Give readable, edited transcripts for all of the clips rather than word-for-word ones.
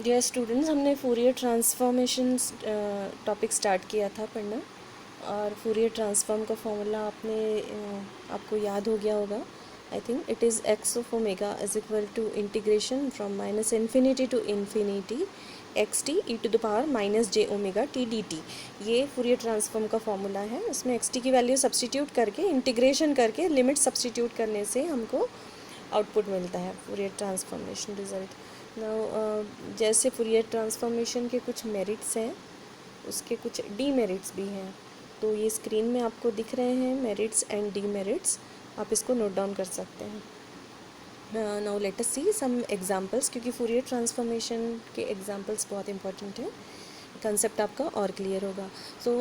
Dear students, हमने Fourier transformation topic start किया था पढ़ना, और फूरियर ट्रांसफॉर्म का फॉर्मूला आपको याद हो गया होगा। I think it is X of omega is equal to integration from minus infinity to infinity x T E to the power minus J omega T D T. ये Fourier transform का formula है। उसमें X T की value substitute करके, integration करके, limit substitute करने से हमको आउटपुट मिलता है फूरियर ट्रांसफॉर्मेशन रिजल्ट। नाउ जैसे फूरियर ट्रांसफॉर्मेशन के कुछ मेरिट्स हैं, उसके कुछ डीमेरिट्स भी हैं। तो ये स्क्रीन में आपको दिख रहे हैं मेरिट्स एंड डीमेरिट्स, आप इसको नोट डाउन कर सकते हैं। Now let us see some examples, क्योंकि फूरियर ट्रांसफॉर्मेशन के एग्जांपल्स बहुत इंपॉर्टेंट हैं, कंसेप्ट आपका और क्लियर होगा। So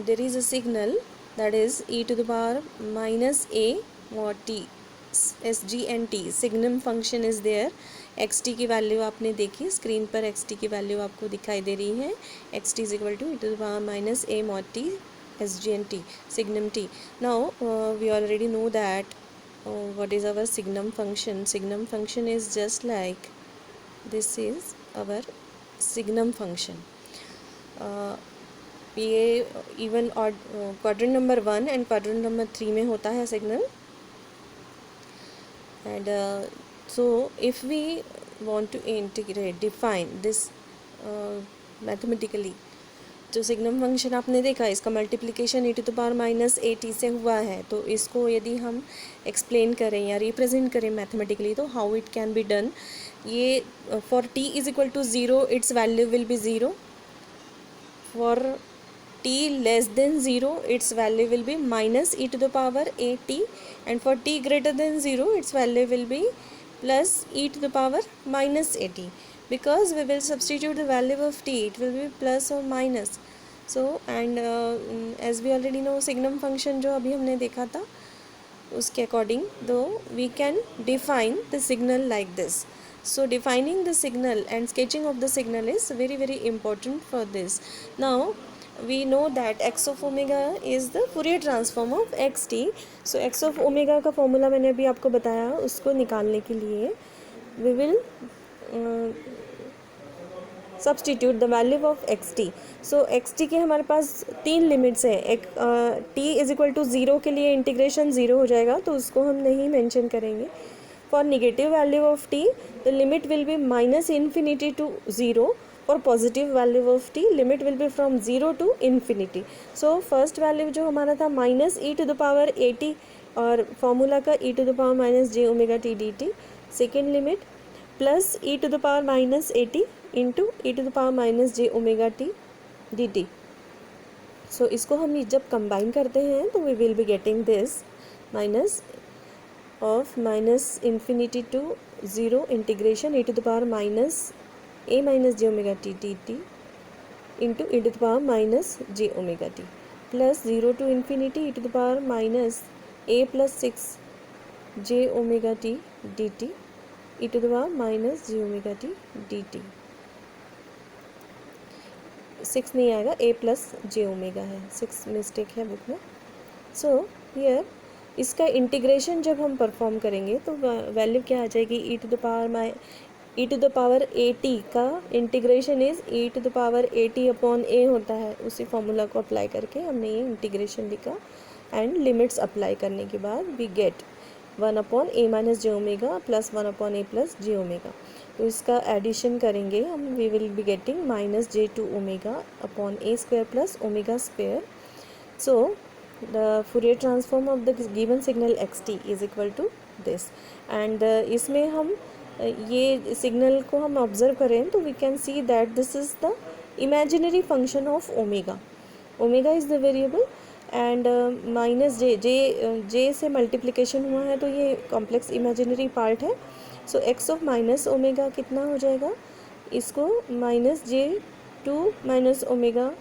there is a signal that is E to the power minus A mod T, S G N T signum function is there. X T की value आपने देखी screen पर, x T की value आपको दिखाई दे रही है। X T is equal to E to the power minus A mod T S G N T, signum t. Now we already know that what is our signum function. Signum function is just like this is our signum function. ये even और quadrant number 1 and quadrant number 3 में होता है signal. And so if we want to integrate, define this mathematically, जो signum function आपने देखा, इसका multiplication E to the power minus A T से हुआ है, तो इसको यदि हम एक्सप्लेन करें या रिप्रेजेंट करें मैथमेटिकली, तो how it can be done. ये for t is equal to zero its value will be zero, for t less than 0 its value will be minus e to the power a t, and for t greater than 0 its value will be plus e to the power minus a t, because we will substitute the value of t, it will be plus or minus. So and as we already know, signum function जो अभी हमने देखा था उसके according, though we can define the signal like this. So defining the signal and sketching of the signal is very important for this. Now we know that x of omega is the Fourier transform of xt. So x of omega का formula मैंने अभी आपको बताया, उसको निकालने के लिए we will substitute the value of x T. So x T के हमारे पास 3 लिमिट्स हैं। एक टी इज इक्वल टू 0 के लिए इंटीग्रेशन 0 हो जाएगा, तो उसको हम नहीं मेंशन करेंगे। For negative value of t the limit will be minus infinity to 0. For positive value of t limit will be from 0 to infinity. So first value जो हमारा था minus e to the power a t, और formula का e to the power minus J omega T D t. Second limit plus e to the power minus A t into e to the power minus J omega T D t. So इसको हम जब combine करते हैं तो we will be getting this minus of minus infinity to 0 integration e to the power minus a minus J omega t t t into e to the power minus J omega t plus 0 to infinity e to the power minus a plus 6 j omega T D t E to the power minus J omega T D T. 6 नहीं आएगा, ए plus j omega है, 6 mistake है book में. So here इसका integration जब हम perform करेंगे तो वैल्यू क्या आ जाएगी, e to the power a t का integration is e to the power a t upon a होता है. उसी फॉर्मूला को अप्लाई करके हमने ये इंटीग्रेशन लिखा, एंड लिमिट्स अप्लाई करने के बाद we get 1 upon a minus J omega plus 1 upon a plus j omega. तो इसका एडिशन करेंगे हम, we will be getting minus j two omega upon a square plus omega square. So the Fourier transform of the given signal x T is equal to this. And इसमें हम ये signal को हम observe करें तो we can see that this is the imaginary function of omega. Omega is the variable and minus j से multiplication हुआ है, तो ये कॉम्प्लेक्स इमेजिनरी पार्ट है. So x of minus omega कितना हो जाएगा, इसको minus j two minus omega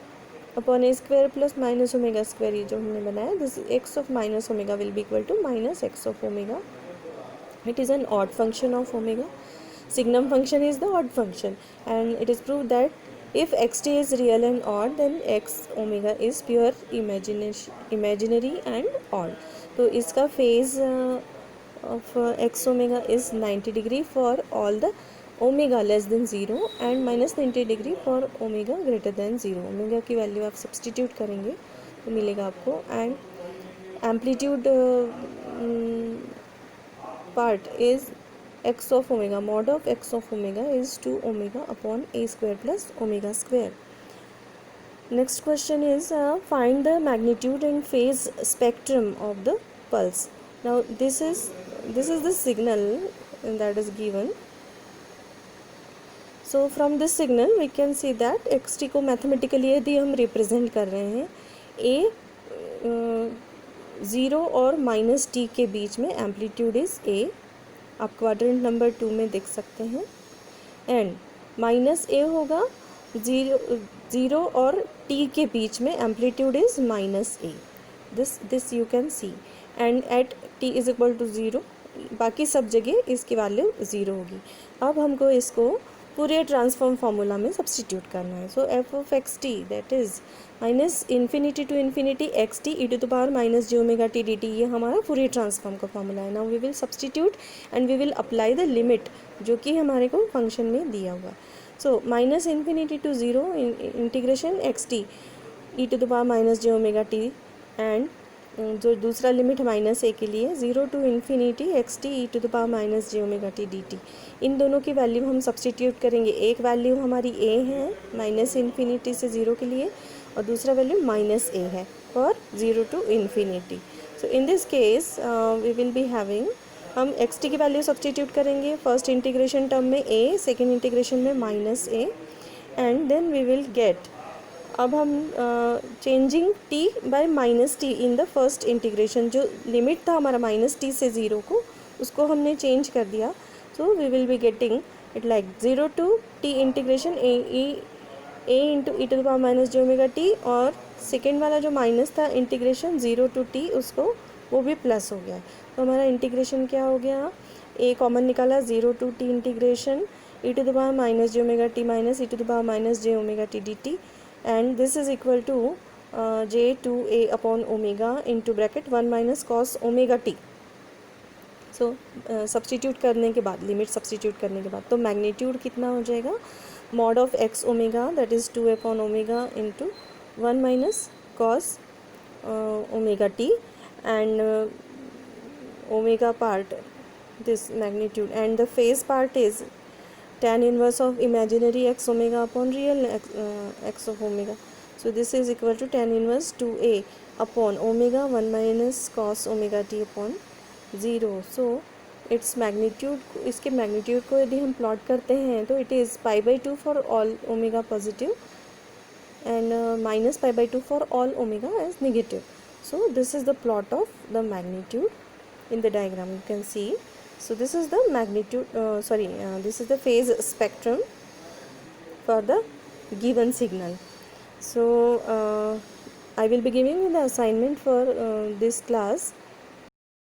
upon a square plus minus omega square, ये जो हमने बनाया, this x of minus omega will be equal to minus x of omega. It is an odd function of omega. Signum function is the odd function, and it is proved that if xt is real and odd, then x omega is pure imaginary and odd. तो इसका phase of x omega is 90 degree for all the omega less than 0 and -90 degree for omega greater than 0। Omega की value आप substitute करेंगे तो मिलेगा आपको, and amplitude part is x of omega, mod of x of omega is 2 omega upon a square plus omega square. Next question is find the magnitude and phase spectrum of the pulse. Now this is the signal that is given. So from this signal we can see that xt को mathematically यदि हम represent कर रहे हैं a 0 और -t के बीच में एम्पलीट्यूड इज़ a, आप क्वाड्रेंट नंबर 2 में देख सकते हैं, एंड -a होगा 0 और t के बीच में amplitude is -a, this you can see, and at t is equal to 0 बाकी सब जगह इसकी वैल्यू 0 होगी। अब हमको इसको फूरियर ट्रांसफॉर्म फार्मूला में सब्सटीट्यूट करना है। So f of x t that is -infinity to infinity x T E to the power minus J omega T D T, ये हमारा फूरियर ट्रांसफॉर्म का फार्मूला है। Now we will substitute and we will apply the limit जो कि हमारे को function में दिया हुआ। So -infinity to 0 integration x T E to the power minus J omega t, and जो दूसरा लिमिट -a के लिए 0 to infinity x T E to the power minus J omega T D t, इन दोनों की value हम substitute करेंगे। एक वैल्यू हमारी a है -इन्फिनिटी से 0 के लिए, और दूसरा वैल्यू -a है for 0 to infinity. So in this case we will be having, हम एक्स टी की वैल्यू सब्सटीट्यूट करेंगे फर्स्ट इंटीग्रेशन टर्म में a, सेकेंड इंटीग्रेशन में -a, and then we will get, अब हम changing t by -t in the first integration, जो limit था हमारा -t से 0 को, उसको हमने चेंज कर दिया। So we will be getting it like 0 to t integration a into e to the power minus J omega t, और सेकेंड वाला जो माइनस था इंटीग्रेशन 0 टू t, उसको वो भी प्लस हो गया। तो हमारा इंटीग्रेशन क्या हो गया, a कॉमन निकाला, 0 to t integration e to the power minus J omega t minus e to the power minus J omega T D t, and this is equal to j2a upon omega into bracket 1 minus cos omega t. So substitute करने के बाद, limit substitute करने के बाद, तो magnitude कितना हो जाएगा, mod of x omega that is 2 upon omega into 1 minus cos omega t, and omega part this magnitude, and the phase part is tan inverse of imaginary x omega upon real x of omega. So this is equal to tan inverse 2a upon omega 1 minus cos omega t upon 0. So its magnitude, इसके magnitude को यदि हम plot करते हैं तो it is pi/2 for all omega positive and minus pi/2 for all omega as negative. So this is the plot of the magnitude in the diagram, you can see. So this is the magnitude, this is the phase spectrum for the given signal. So I will be giving you the assignment for this class.